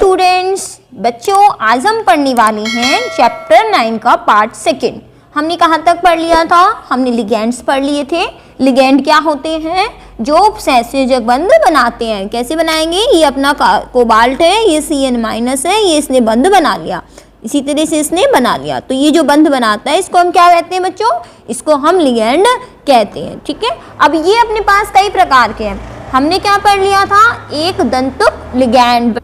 Students, बच्चों आज हम पढ़ने वाले हैं चैप्टर 9 का पार्ट 2। हमने कहाँ तक पढ़ लिया था? हमने लिगेंड्स पढ़ लिए थे। लिगेंड क्या होते हैं? जो उपसंयोजक बंध बनाते हैं। कैसे बनाएंगे? ये अपना कोबाल्ट है, ये Cn- है, ये इसने बंध बना लिया, इसी तरह से इसने बना लिया। तो ये जो बंध बनाता है इसको हम क्या कहते हैं बच्चों? इसको हम लिगेंड कहते हैं। ठीक है, अब ये अपने पास कई प्रकार के हैं। हमने क्या पढ़ लिया था? एक दंतुक लिगेंड।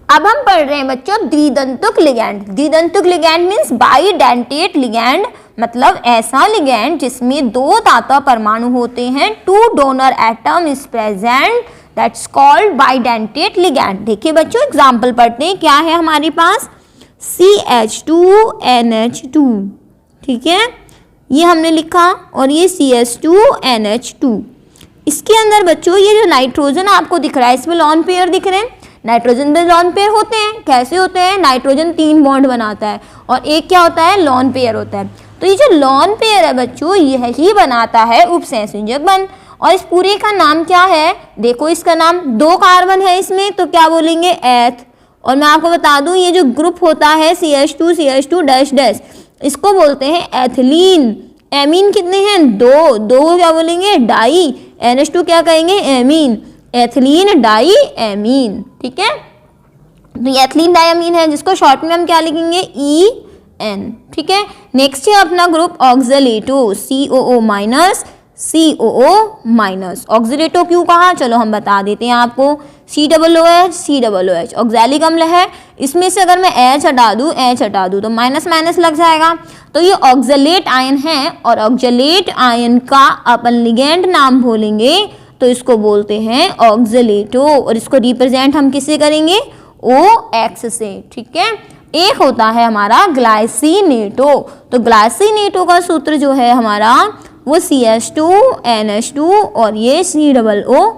अब हम पढ़ रहे हैं बच्चों द्विदंतुक लिगेंड। द्विदंतुक लिगेंड मीन्स बाइडेंटेट लिगेंड, मतलब ऐसा लिगेंड जिसमें दो दाता परमाणु होते हैं। Two donor atom is present, that's called bidentate ligand. देखिए बच्चों एग्जाम्पल पढ़ते हैं। क्या है हमारे पास? CH2NH2, ठीक है, ये हमने लिखा, और ये CH2NH2। इसके अंदर बच्चों ये जो नाइट्रोजन आपको दिख रहा है, इसमें लॉन पेयर दिख रहे हैं। नाइट्रोजन में लॉन पेयर होते हैं। कैसे होते हैं? नाइट्रोजन 3 बॉन्ड बनाता है और एक क्या होता है? लॉन पेयर होता है। तो ये जो लॉन पेयर है बच्चों, यही बनाता है उपसंयोजक बंध। और इस पूरे का नाम क्या है? देखो इसका नाम, 2 कार्बन है इसमें, तो क्या बोलेंगे? एथ। और मैं आपको बता दूं ये जो ग्रुप होता है CH2 इसको बोलते हैं एथिलीन। एमीन कितने हैं? 2 क्या बोलेंगे? डाई। NH2 क्या कहेंगे? एमीन। Ethylene diamine. ठीक है, तो ये एथिलीन डाई एमीन है, जिसको शॉर्ट में हम क्या लिखेंगे? EN। ठीक है, नेक्स्ट है अपना ग्रुप ऑक्सलेटो, COO-. ऑक्सलेटो क्यों कहा? चलो हम बता देते हैं आपको। COOH ऑक्सैलिक अम्ल है। इसमें से अगर मैं H हटा दूं तो माइनस माइनस लग जाएगा। तो ये ऑक्सलेट आयन है, और ऑक्सलेट आयन का अपन लिगेंड नाम बोलेंगे तो इसको बोलते हैं ऑक्सलेटो। और इसको रिप्रेजेंट हम किससे करेंगे? OX से। ठीक है, एक होता है हमारा ग्लाइसिनेटो। तो ग्लाइसिनेटो का सूत्र जो है हमारा वो CH2NH2 और ये COO-.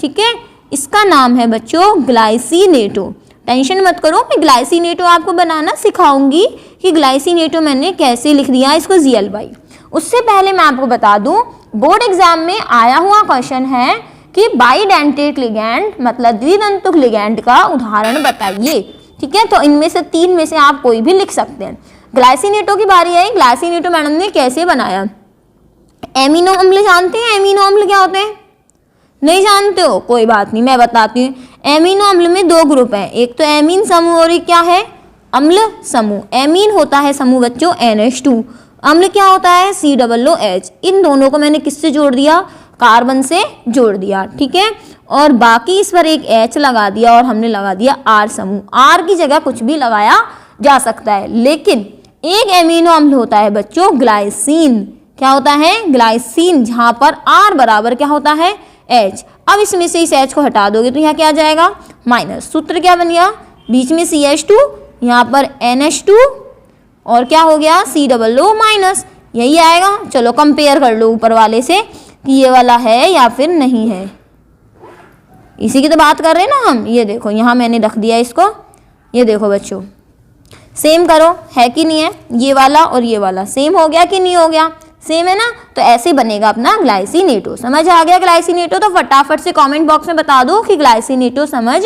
ठीक है, इसका नाम है बच्चों ग्लाइसिनेटो। टेंशन मत करो, मैं ग्लाइसिनेटो आपको बनाना सिखाऊंगी कि ग्लाइसिनेटो मैंने कैसे लिख दिया इसको Gl/. उससे पहले मैं आपको बता दूं, बोर्ड एग्जाम में आया हुआ क्वेश्चन है कि बाइडेंटेट लिगेंड मतलब द्विदंतुक लिगेंड का उदाहरण बताइए। ठीक है, तो इनमें से 3 में से आप कोई भी लिख सकते हैं। ग्लाइसिनेटो की बारी आई। ग्लाइसिनेटो मैडम ने कैसे बनाया? एमिनो अम्ल जानते हैं? एमिनो अम्ल क्या होते हैं? नहीं जानते हो? कोई बात नहीं, मैं बताती हूँ। एमिनो अम्ल में 2 ग्रुप हैं, एक तो एमीन समूह और एक क्या है? अम्ल समूह। एमीन होता है समूह बच्चों NH2, अम्ल क्या होता है? COOH। इन दोनों को मैंने किससे जोड़ दिया? कार्बन से जोड़ दिया। ठीक है, और बाकी इस पर एक H लगा दिया और हमने लगा दिया R समूह। R की जगह कुछ भी लगाया जा सकता है, लेकिन एक एमिनो अम्ल होता है बच्चों ग्लाइसिन। क्या होता है? ग्लाइसिन, जहां पर R बराबर क्या होता है? H। अब इसमें से इस H को हटा दोगे तो यहाँ क्या आ जाएगा? माइनस। सूत्र क्या बन गया? बीच में CH2, यहाँ पर NH2 और क्या हो गया? COO-. यही आएगा। चलो कंपेयर कर लो ऊपर वाले से कि ये वाला है या फिर नहीं है। इसी की तो बात कर रहे हैं ना हम। ये देखो यहाँ मैंने रख दिया इसको, ये देखो बच्चों, सेम करो, है कि नहीं है? ये वाला और ये वाला सेम हो गया कि नहीं हो गया? सेम है ना? तो ऐसे बनेगा अपना ग्लाइसिनेटो। समझ आ गया ग्लाइसिनेटो? तो फटाफट से कमेंट बॉक्स में बता दो कि ग्लाइसिनेटो समझ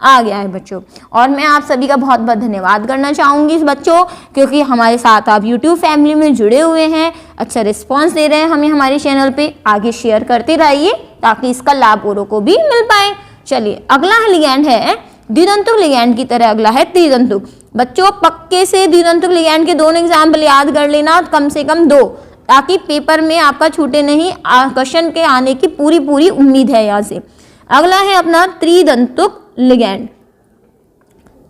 आ गया है बच्चों। और मैं आप सभी का बहुत बहुत धन्यवाद करना चाहूँगी बच्चों, क्योंकि हमारे साथ आप YouTube फैमिली में जुड़े हुए हैं, अच्छा रिस्पॉन्स दे रहे हैं हमें हमारे चैनल पे। आगे शेयर करते रहिए ताकि इसका लाभ औरों को भी मिल पाए। चलिए, अगला लिगेंड है द्विदंतुक लिगेंड की तरह अगला है त्रिदंतुक। बच्चों पक्के से द्विदंतुक लिगेंड के 2 एग्जाम्पल याद कर लेना, कम से कम 2, ताकि पेपर में आपका छूटे नहीं। क्वेश्चन के आने की पूरी उम्मीद है यहाँ से। अगला है अपना त्रिदंतुक लिगेंड।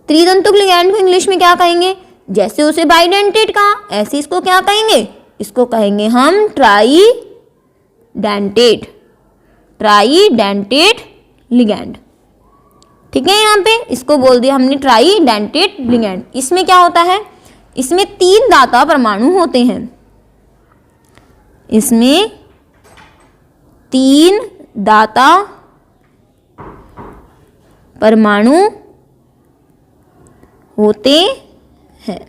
त्रिदंतुक लिगेंड को इंग्लिश में क्या कहेंगे? जैसे उसे बाइडेंटेट कहा, ऐसे इसको क्या कहेंगे? इसको कहेंगे हम ट्राइडेंटेट लिगेंड। ठीक है, यहाँ पे इसको बोल दिया हमने ट्राइडेंटेट लिगेंड। इसमें क्या होता है? इसमें 3 दाता परमाणु होते हैं। इसमें 3 दाता परमाणु होते हैं।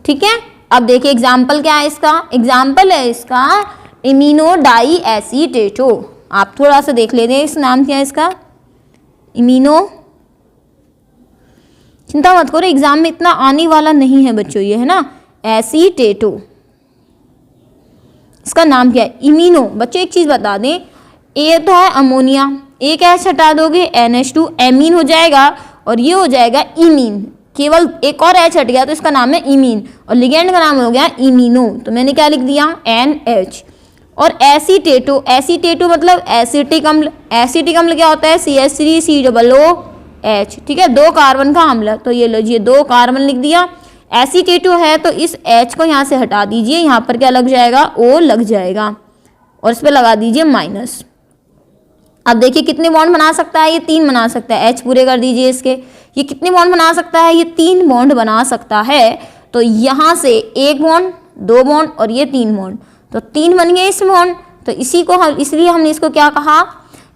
ठीक है, अब देखिए एग्जाम्पल क्या है इसका? एग्जाम्पल है इसका इमिनो डाई एसीटेटो। आप थोड़ा सा देख लेते हैं, इस नाम क्या है इसका? इमिनो चिंता मत करो, एग्जाम में इतना आने वाला नहीं है बच्चों, ये है ना एसीटेटो। इसका नाम क्या है? इमीनो। बच्चों एक चीज बता दें, ए तो है अमोनिया, एक एच हटा दोगे NH2 एमीन हो जाएगा, और ये हो जाएगा इमीन। केवल एक और एच हट गया तो इसका नाम है इमीन, और लिगेंड का नाम हो गया इमीनो। तो मैंने क्या लिख दिया? NH। और एसीटेटो, एसीटेटो मतलब एसिटिक अम्ल। एसिटिक अम्ल क्या होता है? CH3COOH, ठीक है, 2 कार्बन का अम्ल। तो ये लीजिए 2 कार्बन लिख दिया। एसीटेटो है तो इस H को यहाँ से हटा दीजिए, यहाँ पर क्या लग जाएगा? O लग जाएगा, और इस पर लगा दीजिए माइनस। अब देखिए कितने बॉन्ड बना सकता है? ये 3 बना सकता है। H पूरे कर दीजिए इसके। ये कितने बॉन्ड बना सकता है? ये 3 बॉन्ड बना सकता है। तो यहाँ से 1 बॉन्ड, 2 बॉन्ड और ये 3 बॉन्ड, तो 3 बन गए इस बॉन्ड। तो इसी को हम, इसलिए हमने इसको क्या कहा?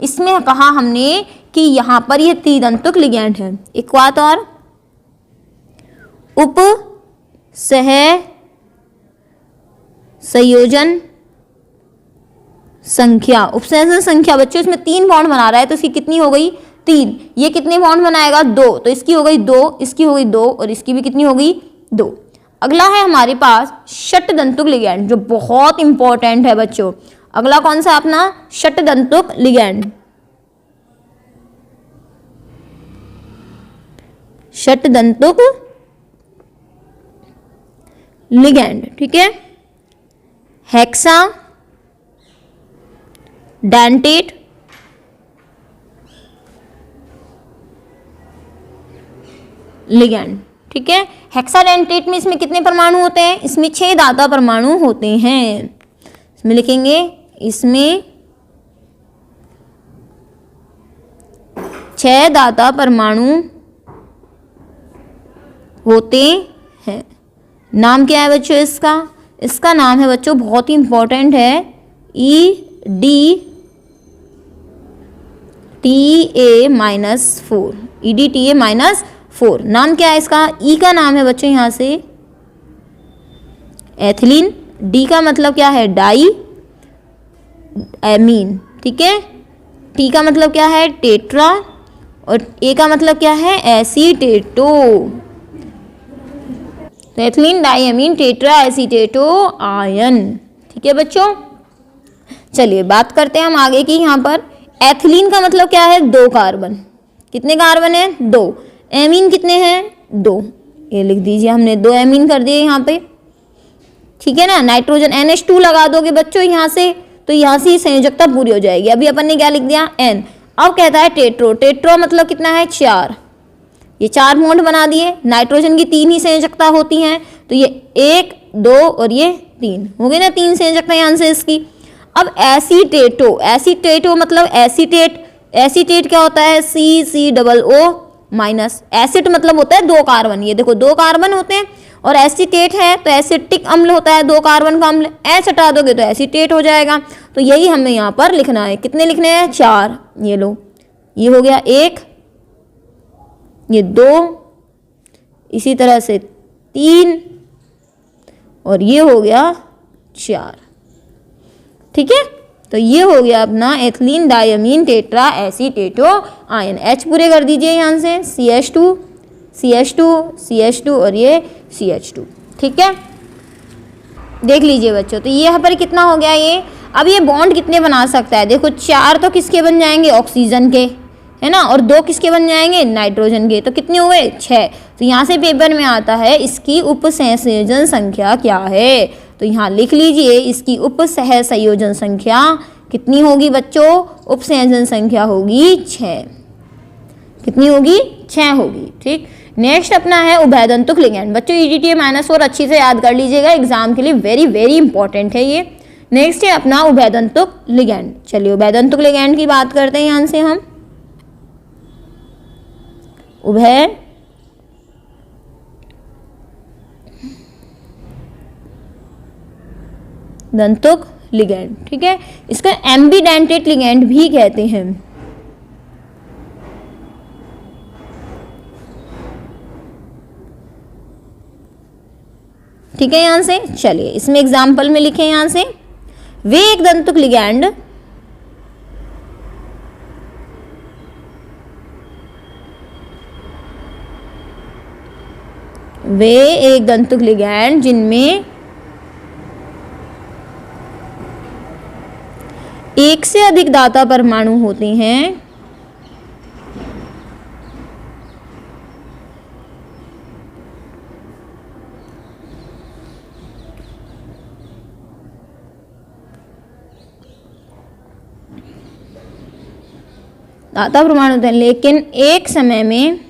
इसमें कहा हमने कि यहाँ पर ये त्रिदंतुक लिगैंड है। एक बात और, उप सह संयोजन संख्या, उपसंयोजन संख्या बच्चों इसमें 3 बॉन्ड बना रहा है तो इसकी कितनी हो गई? 3। ये कितने बॉन्ड बनाएगा? 2। तो इसकी हो गई 2, इसकी हो गई 2 और इसकी भी कितनी हो गई? 2। अगला है हमारे पास षटदंतुक लिगैंड, जो बहुत इंपॉर्टेंट है बच्चों। अगला कौन सा? अपना षटदंतुक लिगैंड। षटदंतुक लिगैंड, ठीक है। हेक्सा डेंटेट, लिगैंड, ठीक है। हेक्साडेंटेट में इसमें कितने परमाणु होते हैं? इसमें 6 दाता परमाणु होते हैं। इसमें लिखेंगे, इसमें 6 दाता परमाणु होते हैं। नाम क्या है बच्चों इसका? इसका नाम है बच्चों, बहुत ही इंपॉर्टेंट है, EDTA-4, EDTA-4। नाम क्या है इसका? ई का नाम है बच्चों यहाँ से एथिलीन, डी का मतलब क्या है? डाई एमीन, ठीक है। टी का मतलब क्या है? टेट्रा, और ए का मतलब क्या है? एसीटेटो। तो एथिलीन डाईएमीन टेट्रा एसीटेटो आयन, ठीक है बच्चों। चलिए बात करते हैं हम आगे की। यहाँ पर एथिलीन का मतलब क्या है? 2 कार्बन। कितने कार्बन है? 2। एमीन कितने हैं? 2। ये लिख दीजिए, हमने 2 एमीन कर दिए यहाँ पे, ठीक है ना। नाइट्रोजन NH2 लगा दोगे बच्चों यहाँ से, तो यहाँ से संयोजकता पूरी हो जाएगी। अभी अपन ने क्या लिख दिया? N। अब कहता है टेट्रो, टेट्रो मतलब कितना है? 4। ये 4 बॉन्ड बना दिए। नाइट्रोजन की 3 ही संयोजकता होती हैं, तो ये 1, 2 और ये 3 हो गई ना, 3 संयोजकता यहाँ से इसकी। अब एसीटेटो, एसीटेटो मतलब एसीटेट, एसीटेट क्या होता है? CCOO-। एसिड मतलब होता है 2 कार्बन, ये देखो 2 कार्बन होते हैं, और एसीटेट है तो एसिटिक अम्ल होता है 2 कार्बन का अम्ल। एच हटा दोगे तो एसीटेट हो जाएगा। तो यही हमें यहाँ पर लिखना है। कितने लिखने हैं? 4। ये लो, ये हो गया 1, ये 2, इसी तरह से 3, और ये हो गया 4, ठीक है। तो ये हो गया अपना एथिलीन डाईएमीन टेट्रा एसीटेटो आयन। H पूरे कर दीजिए यहाँ से, CH2 CH2 CH2 और ये CH2, ठीक है। देख लीजिए बच्चों, तो ये यहाँ पर कितना हो गया ये। अब ये बॉन्ड कितने बना सकता है? देखो 4 तो किसके बन जाएंगे? ऑक्सीजन के, है ना, और 2 किसके बन जाएंगे? नाइट्रोजन के। तो कितने हुए? 6। तो यहाँ से पेपर में आता है इसकी उपसंयोजन संख्या क्या है, तो यहाँ लिख लीजिए इसकी उपसहसंयोजन संख्या कितनी होगी बच्चों? उपसंयोजन संख्या होगी 6। कितनी होगी? 6 होगी, ठीक। नेक्स्ट अपना है उभयदंतुक लिगैंड। बच्चों EDTA-4 अच्छी से याद कर लीजिएगा, एग्जाम के लिए वेरी वेरी इंपॉर्टेंट है ये। नेक्स्ट है अपना उभयदंतुक लिगैंड। चलिए उभयदंतुक लिगैंड की बात करते हैं यहाँ से हम। उभय दंतुक लिगैंड, ठीक है। इसका एम्बीडेंटेट लिगैंड भी कहते हैं, ठीक है। यहां से चलिए इसमें एग्जाम्पल में लिखे यहां से, वे एक दंतुक लिगैंड वे एक दंतुक लिगैंड जिनमें एक से अधिक दाता परमाणु होते हैं दाता परमाणु होते हैं, लेकिन एक समय में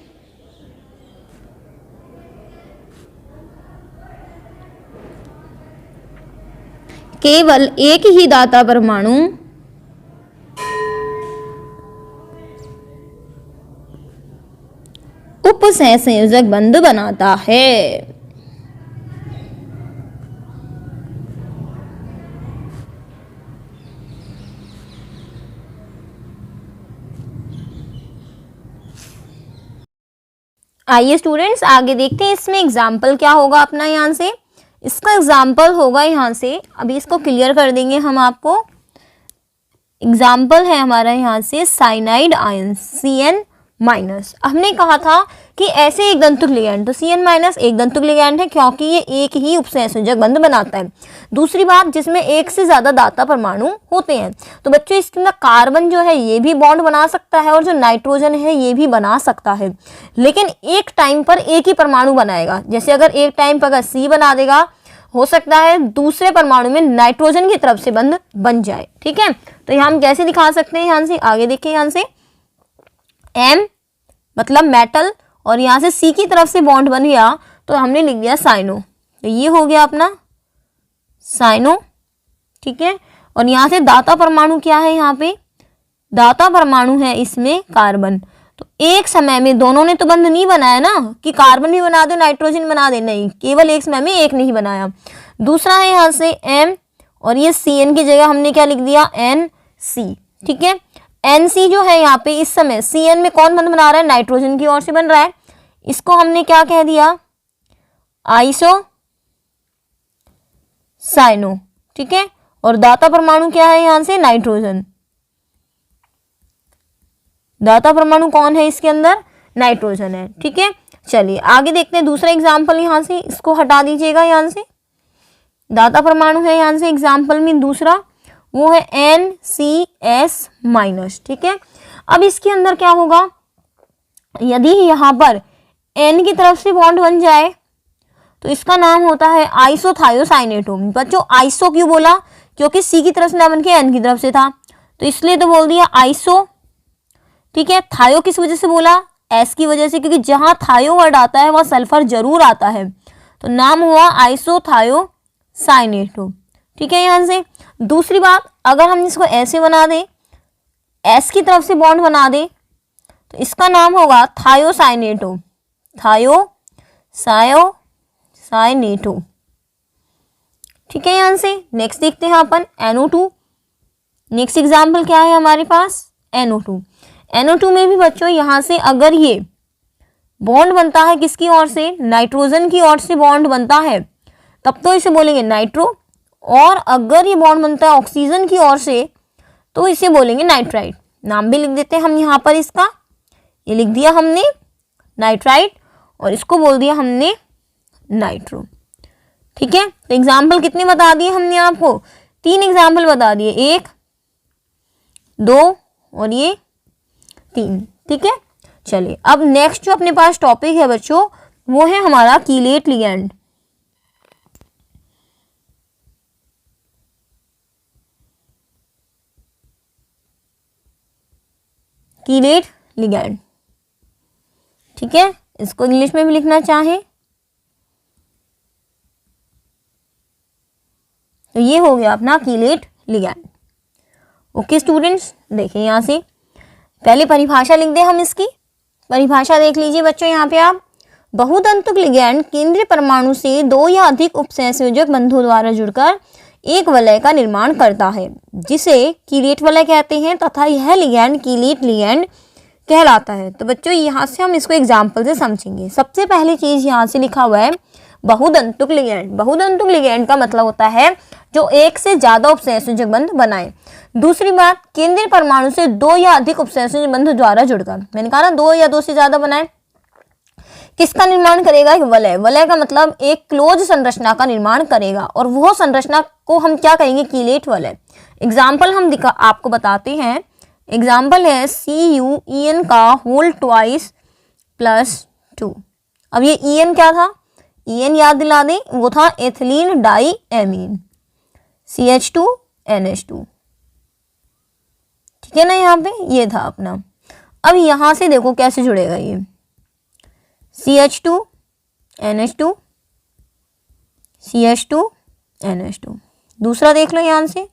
केवल एक ही दाता परमाणु उपसहसंयोजक बंध बनाता है। आइए स्टूडेंट्स आगे देखते हैं इसमें एग्जाम्पल क्या होगा अपना। यहाँ से इसका एग्जाम्पल होगा, यहाँ से अभी इसको क्लियर कर देंगे हम आपको। एग्जाम्पल है हमारा यहाँ से साइनाइड आयन Cn-। हमने कहा था कि ऐसे एक दंतुक लिगैंड, तो Cn- एक दंतुक लिगैंड है क्योंकि ये एक ही उपसहसंयोजक बंध बनाता है। दूसरी बात, जिसमें एक से ज्यादा दाता परमाणु होते हैं। तो बच्चों इसके अंदर कार्बन जो है ये भी बॉन्ड बना सकता है और जो नाइट्रोजन है ये भी बना सकता है, लेकिन एक टाइम पर एक ही परमाणु बनाएगा। जैसे अगर एक टाइम पर अगर C बना देगा, हो सकता है दूसरे परमाणु में नाइट्रोजन की तरफ से बंध बन जाए। ठीक है, तो यहाँ हम कैसे दिखा सकते हैं, यहाँ से आगे देखिए। यहाँ से M मतलब मेटल और यहाँ से C की तरफ से बॉन्ड बन गया तो हमने लिख दिया साइनो। तो ये हो गया अपना साइनो। ठीक है, और यहाँ से दाता परमाणु क्या है, यहाँ पे दाता परमाणु है इसमें कार्बन। तो एक समय में दोनों ने तो बंध नहीं बनाया ना कि कार्बन भी बना दो नाइट्रोजन बना दे, नहीं, केवल एक समय में एक नहीं बनाया। दूसरा है यहाँ से M और ये Cn की जगह हमने क्या लिख दिया NC। ठीक है, NC जो है यहाँ पे इस समय Cn में कौन बंध बना रहा है, नाइट्रोजन की ओर से बन रहा है। इसको हमने क्या कह दिया, आइसो साइनो। ठीक है, और दाता परमाणु क्या है यहाँ से, नाइट्रोजन। दाता परमाणु कौन है इसके अंदर, नाइट्रोजन है। ठीक है, चलिए आगे देखते हैं दूसरा एग्जाम्पल। यहाँ से इसको हटा दीजिएगा, यहाँ से दाता परमाणु है यहाँ से एग्जाम्पल में दूसरा, वो है NCS-। ठीक है, अब इसके अंदर क्या होगा, यदि यहाँ पर N की तरफ से बॉन्ड बन जाए तो इसका नाम होता है आइसोथायोसाइनेटो। बच्चों आइसो क्यों बोला, क्योंकि C की तरफ से ना बन के N की तरफ से था, तो इसलिए तो बोल दिया आइसो। ठीक है, थायो किस वजह से बोला, S की वजह से, क्योंकि जहां थायो वर्ड आता है वहां सल्फर जरूर आता है, तो नाम हुआ आइसोथायोसाइनेटो। ठीक है, यहाँ से दूसरी बात, अगर हम इसको ऐसे बना दें, S की तरफ से बॉन्ड बना दें, तो इसका नाम होगा थायोसाइनेटो। थायोसाइनेटो। ठीक है, यहाँ से नेक्स्ट देखते हैं अपन NO2। नेक्स्ट एग्जाम्पल क्या है हमारे पास, NO2। NO2 में भी बच्चों यहाँ से अगर ये बॉन्ड बनता है किसकी ओर से, नाइट्रोजन की ओर से बॉन्ड बनता है, तब तो इसे बोलेंगे नाइट्रो, और अगर ये बॉन्ड बनता है ऑक्सीजन की ओर से तो इसे बोलेंगे नाइट्राइट। नाम भी लिख देते हैं हम यहाँ पर इसका, ये लिख दिया हमने नाइट्राइट और इसको बोल दिया हमने नाइट्रो। ठीक है, तो एग्जाम्पल कितने बता दिए हमने आपको, 3 एग्जाम्पल बता दिए, 1 2 और ये 3। ठीक है, चलिए अब नेक्स्ट जो अपने पास टॉपिक है बच्चों वो है हमारा कीलेट लिगैंड। Chelate ligand. ठीक है, इसको इंग्लिश में भी लिखना चाहे तो ये हो गया अपना कीलेट लिगैंड। ओके स्टूडेंट्स, देखिए यहाँ से पहले परिभाषा लिख दे हम इसकी। परिभाषा देख लीजिए बच्चों, यहाँ पे आप, बहुतंतुक लिगैंड केंद्रीय परमाणु से 2 या अधिक उपसहसंयोजक बंधों द्वारा जुड़कर एक वलय का निर्माण करता है जिसे कीलेट वलय कहते हैं तथा यह लिगैंड कीलेट लिगैंड कहलाता है। तो बच्चों यहाँ से हम इसको एग्जाम्पल से समझेंगे। सबसे पहली चीज यहाँ से लिखा हुआ है बहुदंतुक लिगैंड। बहुदंतुक लिगैंड का मतलब होता है जो एक से ज्यादा उपसहसंयोजक बंध बनाए। दूसरी बात, केंद्रीय परमाणु से 2 या अधिक उपसहसंयोजक बंध द्वारा जुड़कर, मैंने कहा ना 2 या 2 से ज्यादा बनाए। किसका निर्माण करेगा? वलय। वलय का मतलब एक क्लोज संरचना का निर्माण करेगा और वो संरचना को हम क्या कहेंगे? कीलेट वलय। एग्जाम्पल हम आपको बताते हैं। एग्जाम्पल है CuEn का होल ट्वाइस प्लस 2। अब ये En क्या था? En याद दिला दें, वो था एथिलीन डाई एमीन CH2NH2। ठीक है ना, यहाँ पे ये था अपना। अब यहाँ से देखो कैसे जुड़ेगा ये CH2NH2 CH2NH2। दूसरा देख लो यहाँ से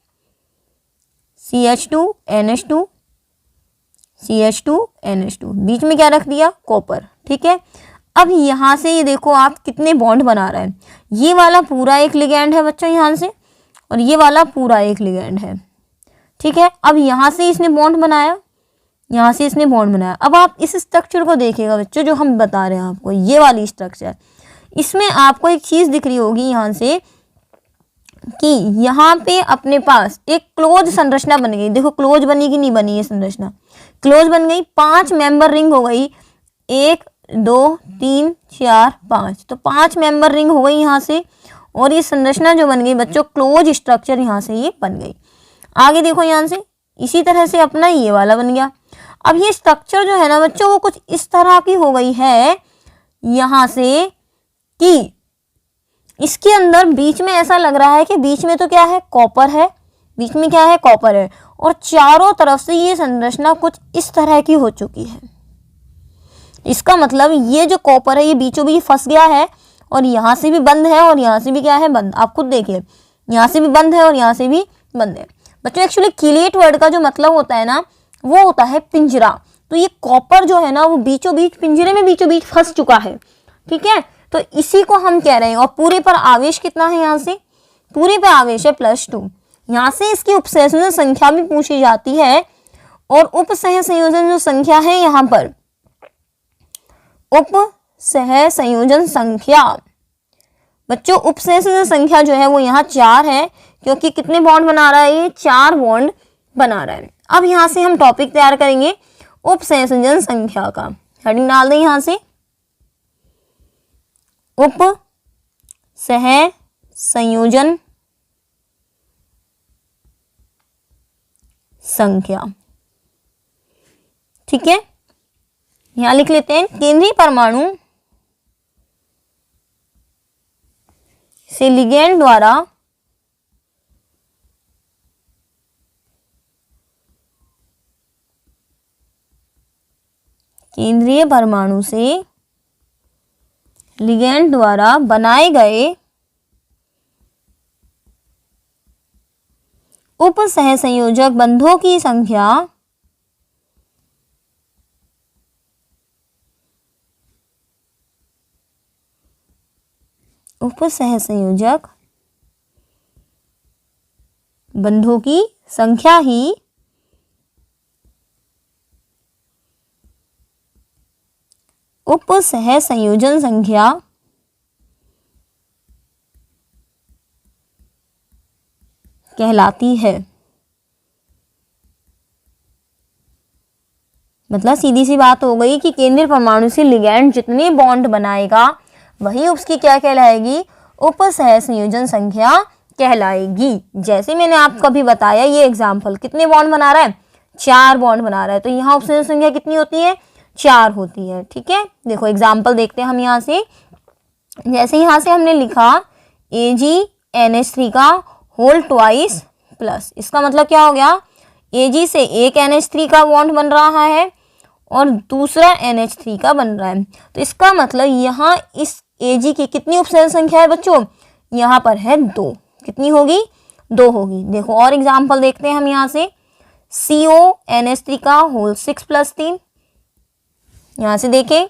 CH2NH2 CH2NH2, बीच में क्या रख दिया? कॉपर। ठीक है, अब यहाँ से ये देखो आप कितने बॉन्ड बना रहे हैं। ये वाला पूरा एक लिगैंड है बच्चों यहाँ से, और ये वाला पूरा एक लिगैंड है। ठीक है, अब यहाँ से इसने बॉन्ड बनाया, यहाँ से इसने बॉन्ड बनाया। अब आप इस स्ट्रक्चर को देखिएगा बच्चों, जो हम बता रहे हैं आपको, ये वाली स्ट्रक्चर, इसमें आपको एक चीज़ दिख रही होगी यहाँ से कि यहाँ पे अपने पास एक क्लोज संरचना बन गई। देखो क्लोज बनी कि नहीं बनी? ये संरचना क्लोज बन गई। 5 मेंबर रिंग हो गई, 1 2 3 4 5, तो 5 मेंबर रिंग हो गई यहाँ से, और ये संरचना जो बन गई बच्चों, क्लोज स्ट्रक्चर यहाँ से ये बन गई। आगे देखो यहाँ से इसी तरह से अपना ये वाला बन गया। अब ये स्ट्रक्चर जो है ना बच्चों, वो कुछ इस तरह की हो गई है यहाँ से कि इसके अंदर बीच में ऐसा लग रहा है कि बीच में तो क्या है? कॉपर है। बीच में क्या है? कॉपर है, और चारों तरफ से ये संरचना कुछ इस तरह की हो चुकी है। इसका मतलब ये जो कॉपर है ये बीचों बीच फंस गया है, और यहाँ से भी बंद है और यहाँ से भी क्या है? बंद। आप खुद देखिए, यहाँ से भी बंद है और यहाँ से भी बंद है। बच्चों एक्चुअली कीलेट वर्ड का जो मतलब होता है ना, वो होता है पिंजरा। तो ये कॉपर जो है ना, वो बीचों बीच पिंजरे में बीचों बीच फंस चुका है। ठीक है, तो इसी को हम कह रहे हैं। और पूरे पर आवेश कितना है? यहाँ से पूरे पर आवेश है +2। यहाँ से इसकी उपसहसंयोजन संख्या भी पूछी जाती है, और उपसहसंयोजन जो संख्या है यहाँ पर, उपसहसंयोजन संख्या बच्चों, उपसहसंयोजन संख्या जो है वो यहाँ 4 है, क्योंकि कितने बॉन्ड बना रहा है? ये 4 बॉन्ड बना रहा है। अब यहाँ से हम टॉपिक तैयार करेंगे उपसहसंयोजन संख्या का। हेडिंग डाल दें यहाँ से, उपसहसंयोजन संख्या। ठीक है, यहां लिख लेते हैं केंद्रीय परमाणु से लिगैंड द्वारा केंद्रीय परमाणु से लिगैंड द्वारा बनाए गए उपसहसंयोजक बंधों की संख्या उपसहसंयोजक बंधों की संख्या ही उपसहसंयोजन संख्या कहलाती है। मतलब सीधी सी बात हो गई कि केंद्रीय परमाणु से लिगैंड जितने बॉन्ड बनाएगा वही उसकी क्या कहलाएगी? उपसहसंयोजन संख्या कहलाएगी। जैसे मैंने आपको अभी बताया, ये एग्जाम्पल कितने बॉन्ड बना रहा है? 4 बॉन्ड बना रहा है, तो यहाँ उपसहसंयोजन संख्या कितनी होती है? 4 होती है। ठीक है, देखो एग्जाम्पल देखते हैं हम यहाँ से। जैसे यहाँ से हमने लिखा AgNH3 का होल ट्वाइस प्लस, इसका मतलब क्या हो गया? Ag से एक NH3 का बॉन्ड बन रहा है और दूसरा NH3 का बन रहा है, तो इसका मतलब यहाँ इस Ag की कितनी उपसहसंयोजन संख्या है बच्चों? यहाँ पर है 2। कितनी होगी? 2 होगी। देखो और एग्जाम्पल देखते हैं हम यहाँ से, CONH3 का होल 6 + 3। यहाँ से देखिए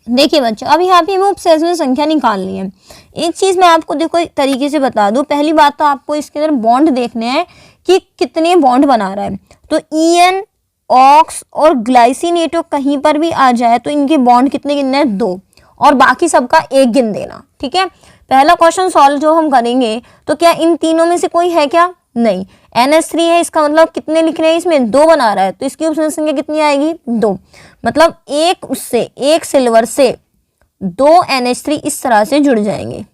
बच्चों, अब यहाँ पे हमें उपसहसंयोजन संख्या निकालनी है। एक चीज़ मैं आपको देखो एक तरीके से बता दूं। पहली बात तो आपको इसके अंदर बॉन्ड देखने हैं कि कितने बॉन्ड बना रहा है। तो EN, ऑक्स और ग्लाइसिनेटो कहीं पर भी आ जाए तो इनके बॉन्ड कितने गिनने हैं? 2, और बाकी सबका 1 गिन देना। ठीक है, पहला क्वेश्चन सॉल्व जो हम करेंगे, तो क्या इन तीनों में से कोई है क्या? नहीं। NH3 है, इसका मतलब कितने लिख रहे हैं? इसमें 2 बना रहा है, तो इसकी उपसहसंयोजन संख्या कितनी आएगी? 2। मतलब एक उससे, एक सिल्वर से 2 NH3 इस तरह से जुड़ जाएंगे,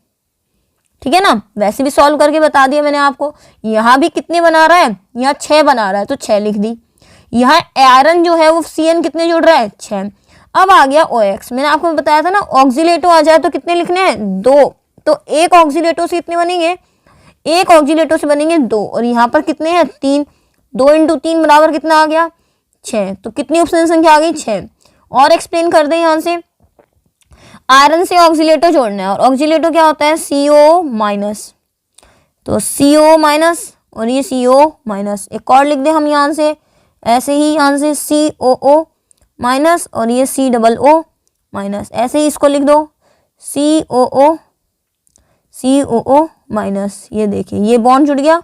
ठीक है ना। वैसे भी सॉल्व करके बता दिया मैंने आपको। यहाँ भी कितने बना रहा है, यहाँ 6 बना रहा है तो 6 लिख दी। यहाँ आयरन जो है वो CN कितने जुड़ रहा है, 6। अब आ गया OX। मैंने आपको बताया था ना ऑक्सीलेटो आ जाए तो कितने लिखने हैं, 2। तो एक ऑक्सीलेटो से कितने बनेंगे, एक ऑक्सीलेटो से बनेंगे 2, और यहाँ पर कितने हैं, 3। 2 × 3 बराबर कितना आ गया, 6। तो कितनी ऑप्शन संख्या आ गई, 6। और एक्सप्लेन कर दें यहाँ से, आयरन से ऑक्सीलेटो जोड़ना है, और ऑक्सीलेटो क्या होता है, CO-। तो CO- और ये CO-। एक और लिख दे हम यहाँ से, ऐसे ही यहाँ से COO- और ये COO-। ऐसे ही इसको लिख दो COO-। ये देखिए ये बॉन्ड जुड़ गया,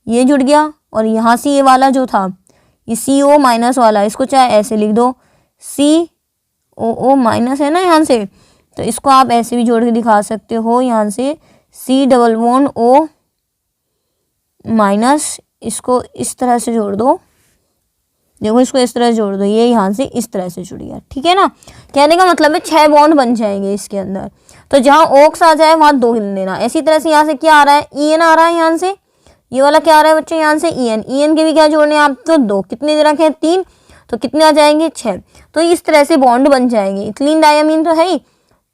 ये जुड़ गया, और यहाँ से ये वाला जो था ये CO- वाला, इसको चाहे ऐसे लिख दो COO- है ना यहाँ से, तो इसको आप ऐसे भी जोड़ के दिखा सकते हो यहाँ से C=O-। इसको इस तरह से जोड़ दो, देखो इसको इस तरह से जोड़ दो, ये यहाँ से इस तरह से जुड़ गया, ठीक है ना। कहने का मतलब है 6 बॉन्ड बन जाएंगे इसके अंदर। तो जहाँ OX आ जाए वहाँ 2 हिल देना। इसी तरह से यहाँ से क्या आ रहा है, EN आ रहा है यहाँ से, ये वाला क्या आ रहा है बच्चे, यहाँ से EN के भी क्या जोड़ने हैं आपको, 2। कितने दे रखे हैं, 3। तो कितने आ जाएंगे, 6। तो इस तरह से बॉन्ड बन जाएंगे। इथिलीन डायमीन तो है ही,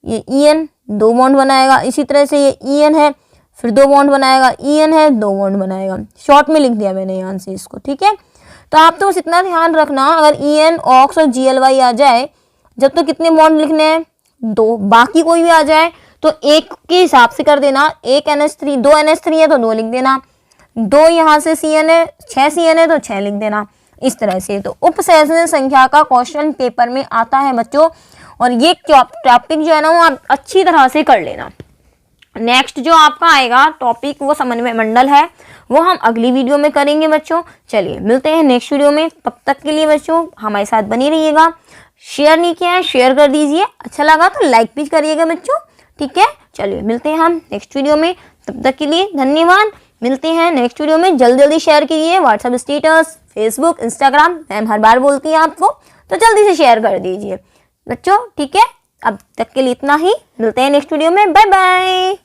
ये EN 2 बॉन्ड बनाएगा। इसी तरह से ये EN है, फिर 2 बॉन्ड बनाएगा, EN है 2 बॉन्ड बनाएगा। शॉर्ट में लिख दिया मैंने यहाँ से इसको, ठीक है। तो आप तो बस इतना ध्यान रखना, अगर EN, OX और GLY आ जाए जब तो कितने बॉन्ड लिखने हैं, 2। बाकी कोई भी आ जाए तो 1 के हिसाब से कर देना। 1 NH3, 2 NH3 है तो 2 लिख देना, 2 यहाँ से CN है, 6 CN है तो 6 लिख देना, इस तरह से। तो उपसंयोजन संख्या का क्वेश्चन पेपर में आता है बच्चों, और ये टॉपिक जो है ना वो आप अच्छी तरह से कर लेना। नेक्स्ट जो आपका आएगा टॉपिक वो समन्वय मंडल है, वो हम अगली वीडियो में करेंगे बच्चों। चलिए मिलते हैं नेक्स्ट वीडियो में, तब तक के लिए बच्चों हमारे साथ बनी रहिएगा। शेयर नहीं किया है, शेयर कर दीजिए, अच्छा लगा तो लाइक भी करिएगा बच्चों, ठीक है। चलिए मिलते हैं हम नेक्स्ट वीडियो में, तब तक के लिए धन्यवाद। मिलते हैं नेक्स्ट वीडियो में, जल्दी जल्दी शेयर कीजिए, WhatsApp status, Facebook, Instagram, ma'am हर बार बोलती हैं आपको, तो जल्दी से शेयर कर दीजिए बच्चों, ठीक है। अब तक के लिए इतना ही, मिलते हैं नेक्स्ट वीडियो में, बाय बाय।